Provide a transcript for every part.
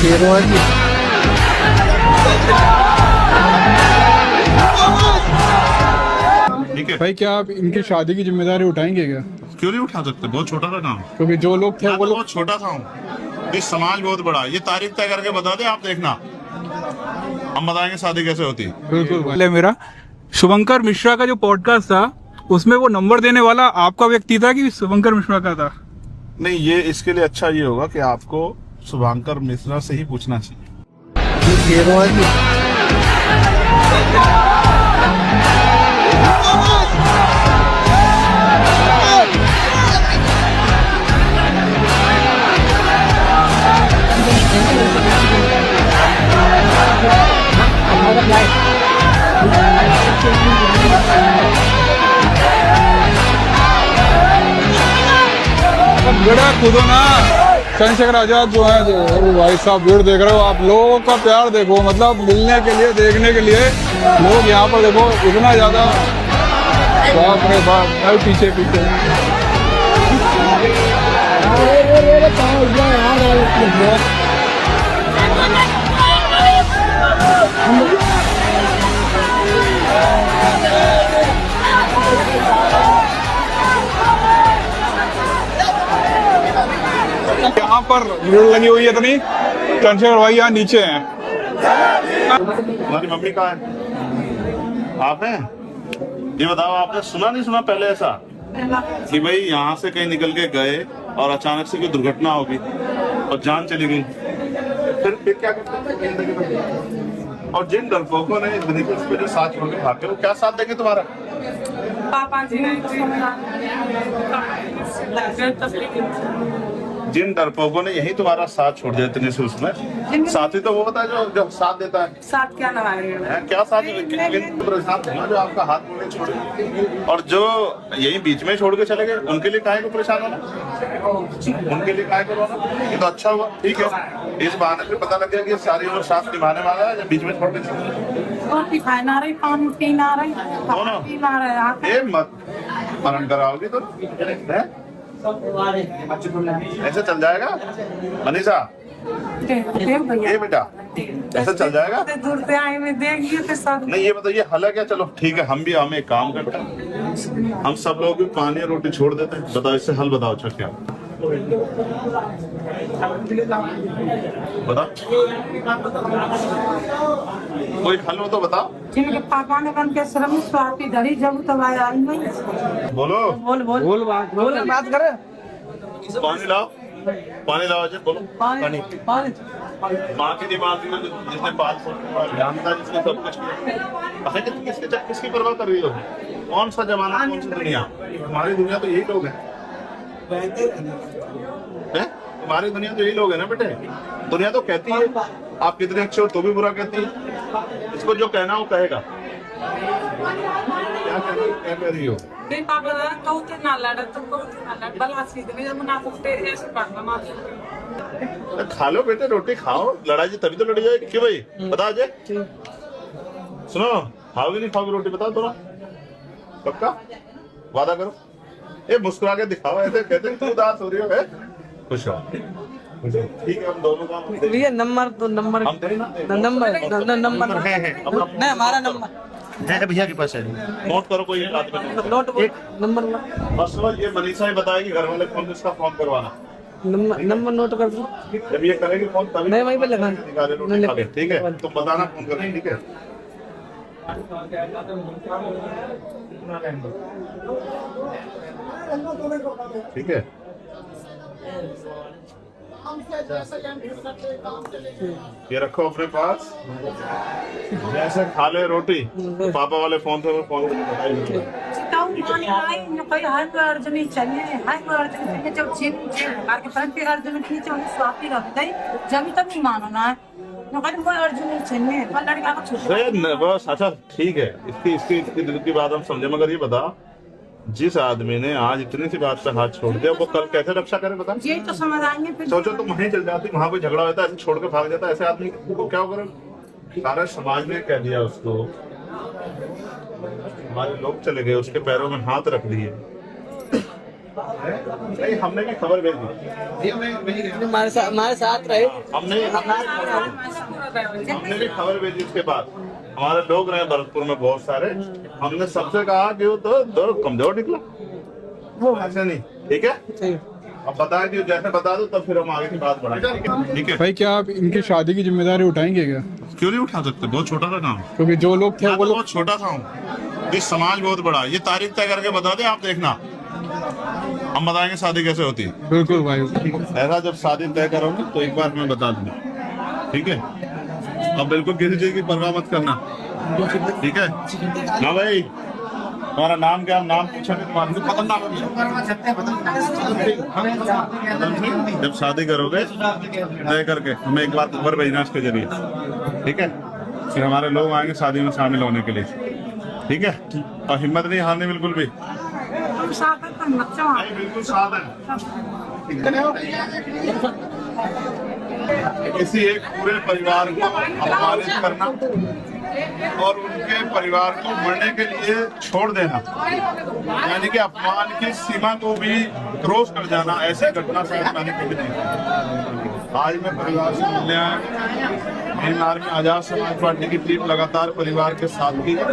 ठीक है भाई क्या आप इनकी शादी की जिम्मेदारी उठाएंगे क्या? क्यों नहीं उठा सकते? बहुत छोटा सा काम, क्योंकि जो लोग थे मैं वो तो लोग बहुत छोटा सा हूँ, ये समाज बहुत बड़ा है। ये तारीख तय करके बता दे, आप देखना, हम बताएंगे शादी कैसे होती है। बिल्कुल पहले मेरा शुभंकर मिश्रा का जो पॉडकास्ट था उसमें वो नंबर देने वाला आपका व्यक्ति था कि शुभंकर मिश्रा का था? नहीं, ये इसके लिए अच्छा ये होगा कि आपको शुभंकर मिश्रा से ही पूछना चाहिए। बेड़ा कूदो ना। चंद्रशेखर आजाद जो है भाई साहब, भीड़ देख रहे हो आप, लोगों का प्यार देखो, मतलब मिलने के लिए देखने के लिए लोग यहाँ पर देखो इतना ज्यादा, बाप रे बाप। भाई पीछे पीछे यहाँ पर भीड़ लगी हुई है इतनी। चंद्रशेखर भाई यहाँ नीचे हैं। तुम्हारी मम्मी कहाँ है? आप हैं? ये बताओ, आपने सुना नहीं सुना पहले ऐसा कि भाई यहाँ से कहीं निकल के गए और अचानक से कोई दुर्घटना होगी और जान चली गई, फिर क्या करते? और जिन डरपोकों ने इस पे जो साथ छोड़ के भागे, वो क्या साथ देंगे तुम्हारा? पापा जी जिन डरपोकों ने यही तुम्हारा साथ छोड़ दिया इतने से, उसमें साथी तो वो होता है जो साथ देता है। साथ क्या लगाएंगे? क्या साथ? जो आपका हाथ मुड़े छोड़े और जो यही बीच में छोड़ के चले गए, उनके लिए काहे को परेशान होना? उनके लिए काहे को रोना? ये तो अच्छा हुआ, ठीक है, इस बहाने पे पता लग गया कि सारी उम्र साथ निभाने वाला है, जब बीच में छोड़ के चले गए। रोटी खाना रही, पानी पीना रही, दोनों पीना रहे। ये मत मरण कराओगी तो ऐसे चल जाएगा मनीषा? ये बेटा ऐसे चल जाएगा? दूर से आए में देखिए तो सब नहीं, ये बताइए हल है क्या? चलो ठीक है, हम एक काम करते हैं, हम सब लोग भी पानी और रोटी छोड़ देते हैं। बताओ इससे हल बताओ। अच्छा क्या बता, कोई हल हो तो बताओ। जिनके पापा ने बन के श्रम स्वाति धरी जब तब आया नहीं। बोलो, बोल बात करे। पानी लाओ, पानी लाओ अजय, बोलो। पानी माँ की दिमाग में जिसने बात जानता, जिसने सब कुछ किया, किसकी परवाह कर रही हो? कौन सा जमाना, कौन सी दुनिया? हमारी दुनिया तो यही लोग हैं। हमारी दुनिया तो यही लोग हैं ना बेटे। दुनिया तो कहती है आप कितने अच्छे हो तो भी बुरा कहती है। इसको जो कहना वो कहेगा। क्या कह रही हो? खा लो बेटे, रोटी खाओ, लड़ाई तभी तो लड़ी जाएगी। क्यों भाई बता अजय? सुनो, खाओगे नहीं खाओगे रोटी? बताओ थोड़ा, पक्का वादा करो। ये मुस्कुरा के दिखाओ, ऐसे कहते हैं तू उदास हो रही हो। खुश हो, ठीक है, हम दोनों काम भैया नंबर तो नंबर हम दें ना? नंबर है नहीं, हमारा नंबर है भैया के पास है। नोट करो, कोई एक आदमी नोट एक नंबर बस। ये मनीषा ही बताएगी घर वाले फोन इसका फोन करवाना। नंबर नोट कर दो। जब ये करेगी फोन तभी नहीं, वहीं पे लगा। ठीक है, तुम बताना फोन करके, ठीक है? ठीक है, ये रखो अपने पास। जैसे खा ले रोटी, पापा वाले फोन से फोन अर्जुनी चाहिए जब अर्जुन की स्वाति रखते जब तक नहीं मानो ना अर्जुन चाहिए लड़का को छूट। बस अच्छा ठीक है, इसकी दिल की बात हम समझे, मगर ये बता, जिस आदमी ने आज इतनी सी बात पे हाथ छोड़ दिया, वो कल कैसे रक्षा करे? बता। यही तो समझ आएंगे फिर। सोचो तुम वहीं चल जाती, वहां कोई झगड़ा होता है, ऐसे छोड़ के भाग जाता, ऐसे आदमी को क्या करे? सारा समाज ने कह दिया उसको, हमारे लोग चले गए, उसके पैरों में हाथ रख दिए, नहीं, हमने भी खबर भेज दी, हमारे साथ रहे। हमने भी खबर भेजी। इसके बाद हमारे लोग रहे भरतपुर में बहुत सारे, हमने सबसे कहा कि वो तो कमजोर निकला, ऐसा नहीं, ठीक है। सही। अब बता कि जैसे बता दो तब फिर हम आगे की बात बढ़ाएंगे, ठीक है। भाई क्या आप इनकी शादी की जिम्मेदारी उठाएंगे क्या? क्यों नहीं उठा सकते, बहुत छोटा सा काम, क्योंकि जो लोग थे मैं वो तो लोग बहुत छोटा सा हूँ, इस समाज बहुत बड़ा है। ये तारीख तय करके बता दे, आप देखना, हम बताएंगे शादी कैसे होती है। बिल्कुल भाई। ऐसा जब शादी तय करोगे तो एक बार मैं बता दूंगा, ठीक है। अब बिल्कुल किसी चीज की परवाह मत करना, ठीक है ना भाई। तुम्हारा नाम क्या? नाम पूछा नहीं तुम्हारा। जब शादी करोगे तय करके हमें एक बार खबर भेजना इसके जरिए, ठीक है। फिर हमारे लोग आएंगे शादी में शामिल होने के लिए, ठीक है। और हिम्मत नहीं हारनी बिल्कुल भी, नहीं, बिल्कुल साथ है। किसी एक पूरे परिवार को अपमानित करना और उनके परिवार को मरने के लिए छोड़ देना, यानी कि अपमान की सीमा को भी क्रॉस कर जाना, ऐसी घटना शायद मैंने कभी नहीं देखी। आज मैं परिवार से मिलने आया। इन आर्मी आजाद समाज पार्टी की टीम लगातार परिवार के साथ भी है।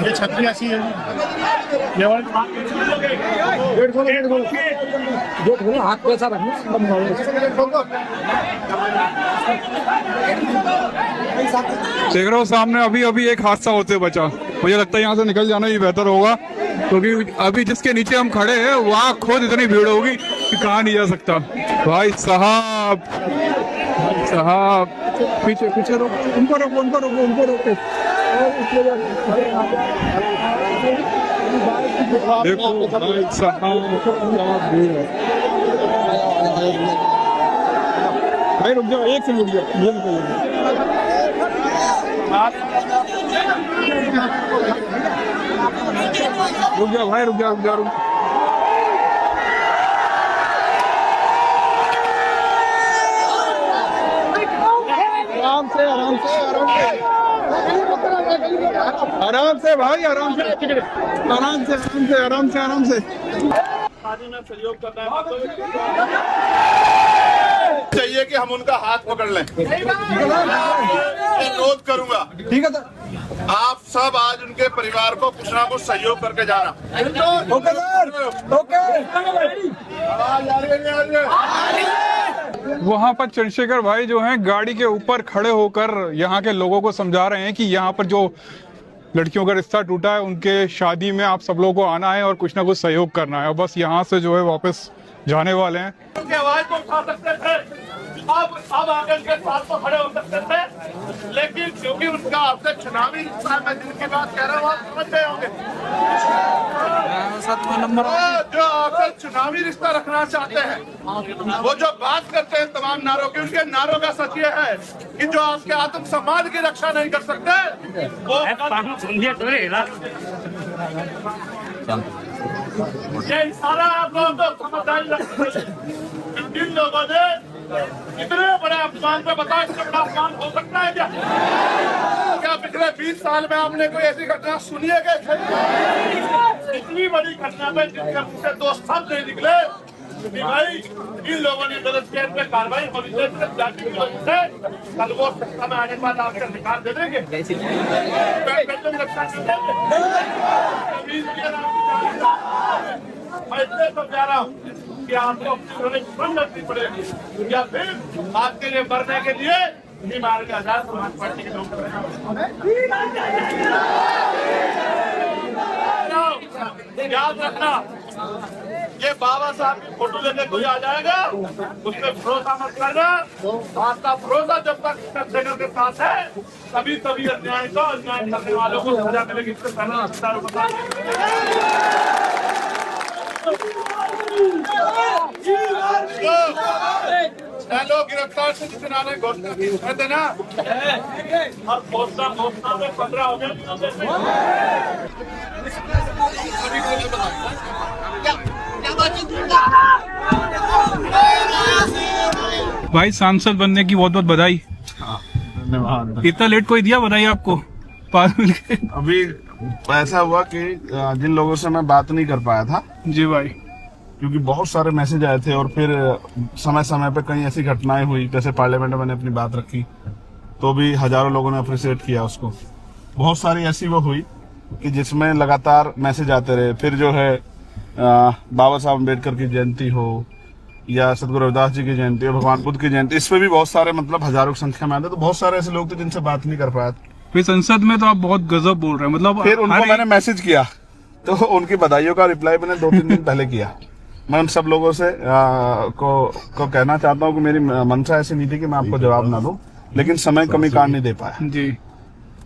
ये छतरी ऐसी है, हाथ पे ऐसा रखना। देख रहे हो सामने अभी अभी एक हादसा होते बचा। मुझे लगता है यहाँ से निकल जाना ही बेहतर होगा, क्योंकि अभी जिसके नीचे हम खड़े हैं वहाँ खुद इतनी भीड़ होगी कि कहाँ नहीं जा सकता। भाई साहब, पीछे पीछे रोको, उनको रोको, उनको रोको, उनको रोको। देखो भाई साहब क्या भीड़ है। भाई रुक जाओ, एक सेकंड रुक जाओ। रुक जाओ भाई, रुक जाओ। आराम से भाई, आराम से। शादी में सहयोग करना है, चाहिए कि हम उनका हाथ पकड़ लें। अनुरोध करूंगा, ठीक है सर। आप सब आज उनके परिवार को कुछ ना कुछ सहयोग करके जाना। Okay sir, okay. वहाँ पर चंद्रशेखर भाई जो हैं गाड़ी के ऊपर खड़े होकर यहाँ के लोगों को समझा रहे हैं कि यहाँ पर जो लड़कियों का रिश्ता टूटा है उनके शादी में आप सब लोगों को आना है और कुछ ना कुछ सहयोग करना है। और बस यहाँ से जो है वापस जाने वाले हैं। उनकी आवाज को उठा सकते थे, अब आकर के साथ तो खड़े हो सकते थे, लेकिन क्योंकि उनका आपसे चुनावी रिश्ता, मैं जिनकी बात कह रहा हूँ आप समझ गए होंगे, जो आपसे चुनावी रिश्ता रखना चाहते हैं, वो जो बात करते हैं तमाम नारों की, उनके नारों का सच ये है कि जो आपके आत्म सम्मान की रक्षा नहीं कर सकते वो ये सारा आप लोगों को समझदारी रखनी है। जिन लोगों ने इतने बड़े अपमान पे बताओ, इससे बड़ा अपमान हो सकता है क्या पिछले 20 साल में आपने कोई ऐसी घटना सुनी है क्या? इतनी बड़ी घटना में जिनके मुंह से 2 शब्द नहीं निकले कि भाई इन लोगों ने गलत केस में कार्रवाई होनी चाहिए, कल वो सत्ता में आने के बाद आपका निकाल दे देंगे। मैं इसलिए तो कह रहा हूँ कि आपको बंद रखनी पड़ेगी, या फिर आपके लिए मरने के लिए बीमार का आजाद समाज पार्टी के लोग याद रखना, ये बाबा साहब की फोटो लेके कोई आ जाएगा उसमें भरोसा मत करना। आपका भरोसा जब तक चंद्रशेखर के साथ है तभी अन्याय को, अन्याय करने वालों को सजा मिलेगी। इससे पहले अस्पताल बता लोग गिरफ्तार से जितना ने घोषणा की कहते ना, और घोषणा में 15 हो गए। भाई सांसद बनने की बहुत बहुत बधाई। धन्यवाद। इतना लेट कोई दिया बधाई आपको पास मिल के? अभी ऐसा हुआ कि जिन लोगों से मैं बात नहीं कर पाया था, जी भाई। क्योंकि बहुत सारे मैसेज आए थे और फिर समय समय पे कई ऐसी घटनाएं हुई, जैसे पार्लियामेंट में मैंने अपनी बात रखी तो भी हजारों लोगों ने अप्रिशिएट किया उसको। बहुत सारी ऐसी वो हुई कि जिसमें लगातार मैसेज आते रहे। फिर जो है बाबा साहब अम्बेडकर की जयंती हो या सदगुरु रविदास जी की जयंती हो, भगवान बुद्ध की जयंती, इस पे भी बहुत सारे मतलब हजारों की संख्या में आते। तो बहुत सारे ऐसे लोग थे जिनसे बात नहीं कर पाया। फिर संसद में तो आप बहुत गजब बोल रहे हैं, मतलब फिर उनको मैंने मैसेज किया तो उनकी बधाइयों का रिप्लाई मैंने 2-3 दिन पहले किया। मैं उन सब लोगों से को कहना चाहता हूँ कि मेरी मंशा ऐसी नहीं थी कि मैं आपको जवाब ना दूं, लेकिन समय कमी काट नहीं दे पाया। जी।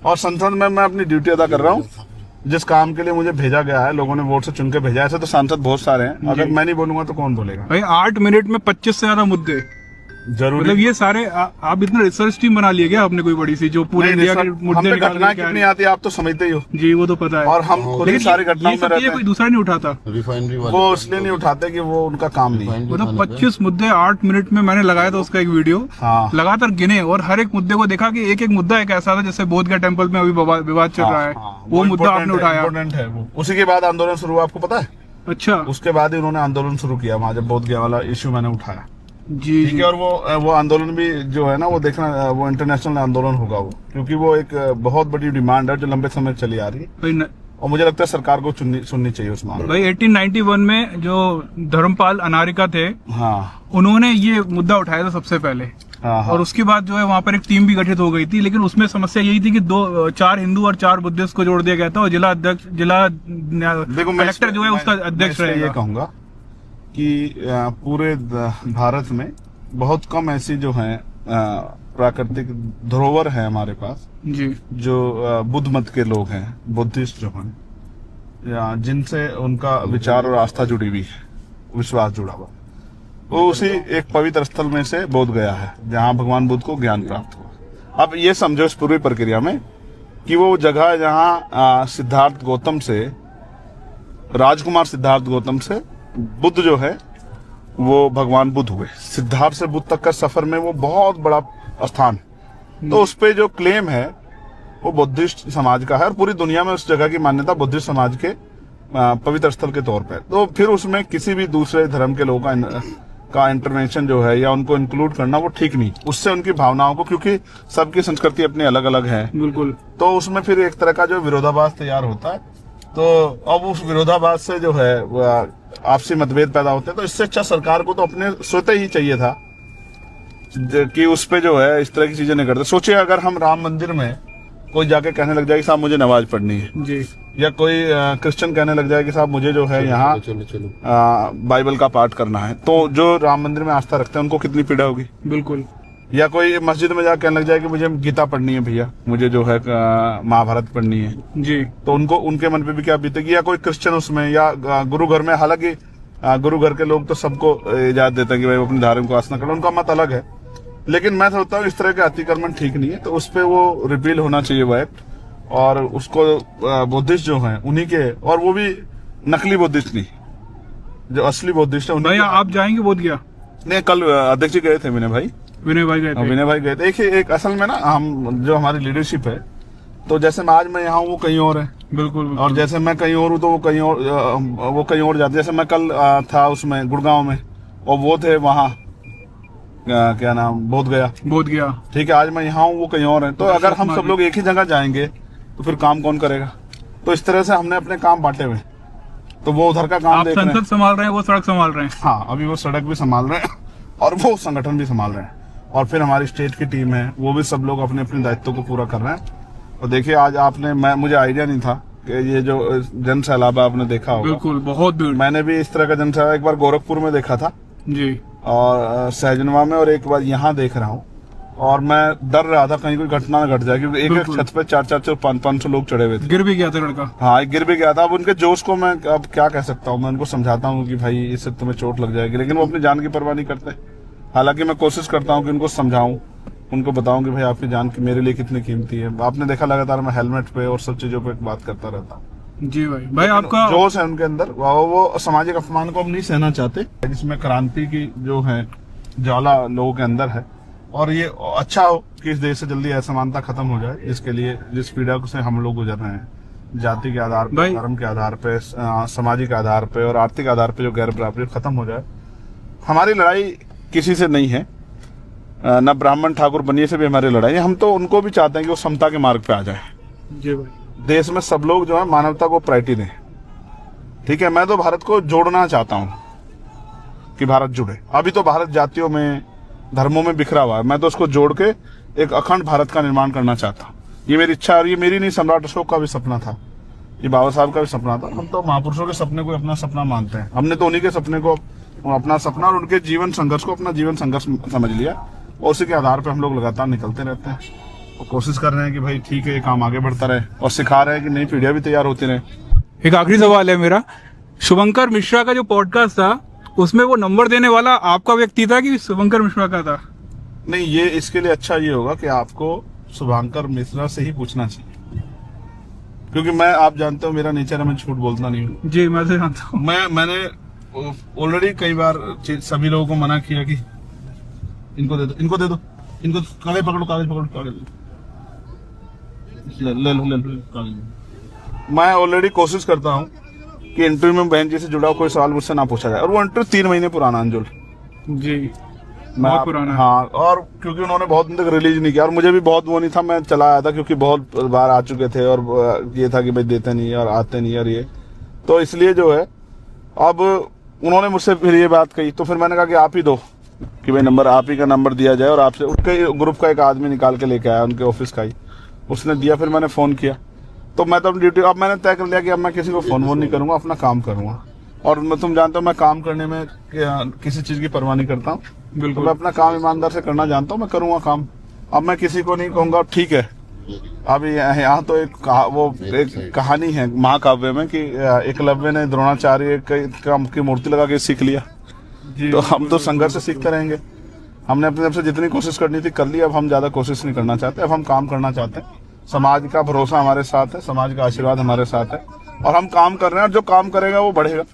और संसद में मैं अपनी ड्यूटी अदा कर रहा हूँ। जिस काम के लिए मुझे भेजा गया है, लोगों ने वोट से चुन के भेजा है। ऐसे तो सांसद बहुत सारे हैं, अगर मैं नहीं बोलूंगा तो कौन बोलेगा। भाई 8 मिनट में 25 से ज्यादा मुद्दे, जरूरी मतलब ये सारे आप इतना रिसर्च टीम बना लिया क्या आपने कोई बड़ी सी, जो पूरे इंडिया के मुद्दे निकाल घटना के कितनी आती है आप तो समझते ही हो। जी वो तो पता है। और हम खुद ही सारी घटनाओं में रहते कोई हैं। दूसरा नहीं उठाता, वो इसलिए नहीं उठाते कि वो उनका काम नहीं है। मतलब 25 मुद्दे 8 मिनट में मैंने लगाया था उसका एक वीडियो। हाँ। लगातार गिने और हर एक मुद्दे को देखा कि एक एक मुद्दा एक ऐसा था, जैसे बोध गया टेम्पल में अभी विवाद चल रहा है, वो मुद्दा आपने उठाया। इम्पोर्टेंट है वो। उसी के बाद आंदोलन शुरू हुआ, आपको पता है? अच्छा। उसके बाद ही उन्होंने आंदोलन शुरू किया वहाँ, जब बोध गया वाला इश्यू मैंने उठाया। जी ठीक है। और वो आंदोलन भी जो है ना, वो देखना, वो इंटरनेशनल आंदोलन होगा वो, क्योंकि वो एक बहुत बड़ी डिमांड है जो लंबे समय से चली आ रही है। भाई और मुझे लगता है सरकार को सुननी चाहिए उस मामले में। भाई 1891 में जो धर्मपाल अनारिका थे, हाँ उन्होंने ये मुद्दा उठाया था सबसे पहले। हाँ हाँ। और उसके बाद जो है वहाँ पर एक टीम भी गठित हो गई थी, लेकिन उसमें समस्या यही थी कि 4 हिंदू और 4 बुद्धिस्ट को जोड़ दिया गया था, और जिला कलेक्टर जो है उसका अध्यक्ष रहेगा। ये कहूंगा कि पूरे भारत में बहुत कम ऐसी जो है प्राकृतिक धरोहर है हमारे पास, जी। जो बुद्ध मत के लोग हैं, बुद्धिस्ट जो हैं, या जिनसे उनका विचार और आस्था जुड़ी हुई है, विश्वास जुड़ा हुआ। वो उसी एक पवित्र स्थल में से बोध गया है जहां भगवान बुद्ध को ज्ञान प्राप्त हुआ। अब ये समझो इस पूरी प्रक्रिया में कि वो जगह है जहां सिद्धार्थ गौतम से, राजकुमार सिद्धार्थ गौतम से बुद्ध जो है वो भगवान बुद्ध हुए। सिद्धार्थ से बुद्ध तक का सफर में वो बहुत बड़ा स्थान, तो उस पे जो क्लेम है वो बुद्धिस्ट समाज का है, और पूरी दुनिया में उस जगह की मान्यता बुद्धिस्ट समाज के पवित्र स्थल के तौर पर। तो फिर उसमें किसी भी दूसरे धर्म के लोगों का इंटरवेंशन जो है या उनको इंक्लूड करना वो ठीक नहीं। उससे उनकी भावनाओं को, क्योंकि सबकी संस्कृति अपनी अलग अलग है, बिल्कुल, तो उसमें फिर एक तरह का जो विरोधाभास तैयार होता है। तो अब उस विरोधाभास से जो है आपसी मतभेद पैदा होते हैं। तो इससे अच्छा सरकार को तो अपने स्वतः ही चाहिए था कि उस पे जो है इस तरह की चीजें नहीं करते। सोचिए अगर हम राम मंदिर में कोई जाके कहने लग जाए कि साहब मुझे नमाज पढ़नी है जी, या कोई क्रिश्चियन कहने लग जाए कि साहब मुझे जो है यहाँ बाइबल का पाठ करना है, तो जो राम मंदिर में आस्था रखते हैं उनको कितनी पीड़ा होगी। बिल्कुल। या कोई मस्जिद में जाकर कहने लग जाए कि मुझे गीता पढ़नी है भैया, मुझे जो है महाभारत पढ़नी है, जी, तो उनको उनके मन पे भी क्या बीतेगी। या कोई क्रिश्चियन उसमें, या गुरु घर में, हालांकि गुरु घर के लोग तो सबको इजाजत देते हैं कि भाई वो अपनी धार्मिक उपासना करो, उनका मत अलग है, लेकिन मैं सोचता हूँ इस तरह के अतिक्रमण ठीक नहीं है। तो उस पर वो रिपील होना चाहिए वो एक्ट, और उसको बुद्धिस्ट जो है उन्हीं के, और वो भी नकली बुद्धिस्ट नहीं, जो असली बुद्धिस्ट है। भैया आप जाएंगे बोध गया? नहीं, कल अध्यक्ष जी गए थे, विनय भाई गए थे। देखिए एक असल में ना, हम जो हमारी लीडरशिप है, तो जैसे मैं आज मैं यहाँ हूँ वो कहीं और है, बिल्कुल, और जैसे मैं कहीं और हूँ तो वो कहीं और जाते। जैसे मैं कल था उसमें गुड़गांव में, और वो थे वहाँ क्या नाम, बोध गया। ठीक है, आज मैं यहाँ हूँ वो कहीं और है। तो अगर हम सब लोग एक ही जगह जाएंगे तो फिर काम कौन करेगा। तो इस तरह से हमने अपने काम बांटे हुए, तो वो उधर का काम देख रहे हैं, संसद संभाल रहे हैं, वो सड़क संभाल रहे हैं। हाँ, अभी वो सड़क भी संभाल रहे हैं और वो संगठन भी संभाल रहे हैं, और फिर हमारी स्टेट की टीम है, वो भी सब लोग अपने अपने दायित्व को पूरा कर रहे हैं। और देखिए आज मुझे आइडिया नहीं था कि ये जो जन सैलाब आपने देखा होगा, बिल्कुल, बहुत भीड़। मैंने भी इस तरह का जन सैलाब एक बार गोरखपुर में देखा था जी, और सहजनवा में, और एक बार यहाँ देख रहा हूँ, और मैं डर रहा था कहीं कोई घटना न घट जाए, क्योंकि एक छत पे 400 500 लोग चढ़े हुए थे। गिर भी गया था लड़का। हाँ, गिर भी गया था। अब उनके जोश को मैं अब क्या कह सकता हूँ, मैं उनको समझाता हूँ कि भाई इससे तुम्हें चोट लग जाएगी, लेकिन वो अपनी जान की परवाह नहीं करते। हालांकि मैं कोशिश करता हूँ कि उनको समझाऊं, उनको बताऊं कि भाई आपकी जान की मेरे लिए कितनी कीमती है। आपने देखा लगातार मैं हेलमेट पे और सब चीजों पे बात करता रहता हूँ। जी भाई आपका जोश है उनके अंदर, वो सामाजिक अपमान को हम नहीं सहना चाहते, जिसमें क्रांति की जो है ज्वाला लोगों के अंदर है। और ये अच्छा हो कि इस देश से जल्दी असमानता खत्म हो जाए, इसके लिए जिस पीड़ा से हम लोग गुजर रहे हैं, जाति के आधार पर, धर्म के आधार पे, सामाजिक आधार पे और आर्थिक आधार पे जो गैर बराबरी खत्म हो जाए। हमारी लड़ाई किसी से नहीं है, न ब्राह्मण ठाकुर बनिए से भी हमारी लड़ाई है। हम तो उनको भी चाहते हैं कि वो समता के मार्ग पे आ जाए। जी भाई। देश में सब लोग जो है मानवता को प्रायोरिटी दें। ठीक है, मैं तो भारत को जोड़ना चाहता हूं कि भारत जुड़े। अभी तो भारत जातियों में, धर्मों में बिखरा हुआ है, मैं तो उसको जोड़ के एक अखंड भारत का निर्माण करना चाहता हूँ। ये मेरी इच्छा है और ये मेरी नहीं, सम्राट अशोक का भी सपना था, ये बाबा साहब का भी सपना था। हम तो महापुरुषों के सपने को अपना सपना मानते हैं। हमने तो उन्हीं के सपने को अपना सपना और उनके जीवन संघर्ष को अपना जीवन संघर्ष समझ लिया और उसी के आधार पर हम लोग लगातार निकलते रहते हैं और कोशिश कर रहे हैं कि भाई ठीक है, ये काम आगे बढ़ता रहे और सिखा रहे हैं कि नई पीढ़ियां भी तैयार होती रहे। एक आखिरी सवाल है मेरा, शुभंकर मिश्रा का जो पॉडकास्ट था उसमें वो नंबर देने वाला आपका व्यक्ति था कि शुभंकर मिश्रा का था? नहीं, ये इसके लिए अच्छा ये होगा कि आपको शुभंकर मिश्रा से ही पूछना चाहिए, क्योंकि मैं, आप जानते हो मेरा नेचर है, मैं झूठ बोलता नहीं हूँ। जी मैं तो जानता हूँ। मैंने ऑलरेडी कई बार सभी लोगों को मना किया कि इनको दे दो, इनको दे दो, इनको कागज पकड़ो, कागज पकड़ो, कागज ले लो कागज। मैं ऑलरेडी कोशिश करता हूँ कि इंटरव्यू में बहन जी से जुड़ा कोई सवाल मुझसे ना पूछा जाए, और वो इंटरव्यू 3 महीने पुराना अंजुल जी, मैं बहुत पुराना। हाँ, और क्योंकि उन्होंने बहुत दिन तक रिलीज नहीं किया और मुझे भी बहुत वो नहीं था, मैं चला आया था क्योंकि बहुत बार आ चुके थे और ये था कि भाई देते नहीं और आते नहीं और ये, तो इसलिए जो है अब उन्होंने मुझसे फिर ये बात कही, तो फिर मैंने कहा कि आप ही दो, कि भाई नंबर, आप ही का नंबर दिया जाए। और आपसे उनके ग्रुप का एक आदमी निकाल के लेके आया, उनके ऑफिस का ही, उसने दिया। फिर मैंने फोन किया, तो मैं तो अपनी ड्यूटी, अब मैंने तय कर लिया कि अब मैं किसी को फोन वोन नहीं करूंगा, अपना काम करूंगा। और मैं, तुम जानते हो मैं काम करने में किसी चीज की परवाह नहीं करता हूँ, बिल्कुल। मैं अपना काम ईमानदार से करना जानता हूँ, मैं करूंगा काम। अब मैं किसी को नहीं कहूंगा ठीक है। अब यहाँ तो एक कहानी है महाकाव्य में कि एकलव्य ने द्रोणाचार्य की मूर्ति लगा के सीख लिया। तो हम तो संघर्ष से सीखते रहेंगे। हमने अपनी तरफ से जितनी कोशिश करनी थी कर ली, अब हम ज्यादा कोशिश नहीं करना चाहते, अब हम काम करना चाहते हैं। समाज का भरोसा हमारे साथ है, समाज का आशीर्वाद हमारे साथ है और हम काम कर रहे हैं, और जो काम करेगा वो बढ़ेगा।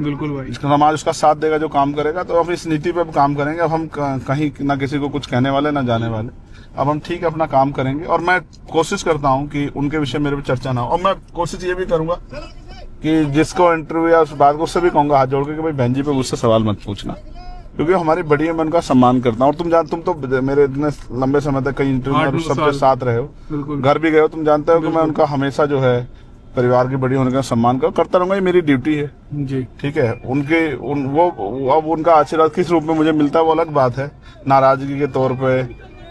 बिल्कुल भाई, समाज उसका साथ देगा जो काम करेगा। तो हम इस नीति पे अब काम करेंगे। अब हम कहीं ना किसी को कुछ कहने वाले ना जाने वाले, अब हम ठीक है अपना काम करेंगे। और मैं कोशिश करता हूं कि उनके विषय मेरे पे चर्चा ना हो, और मैं कोशिश ये भी करूंगा कि जिसको इंटरव्यू या उस बात को उससे भी कहूंगा हाथ जोड़ के कि भाई बहन जी पे मुझसे सवाल मत पूछना, क्योंकि हमारी बड़ी है, मैं उनका सम्मान करता हूँ। और तुम तो मेरे इतने लंबे समय तक कई इंटरव्यू में सबके साथ रहे हो, घर भी गए हो, तुम जानते हो कि मैं उनका हमेशा जो है परिवार की बड़ी होने का सम्मान करता रहूंगा। ये मेरी ड्यूटी है जी, ठीक है। वो अब उनका आशीर्वाद किस रूप में मुझे मिलता है वो अलग बात है, नाराजगी के तौर पे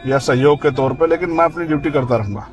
या सहयोग के तौर पे, लेकिन मैं अपनी ड्यूटी करता रहूंगा।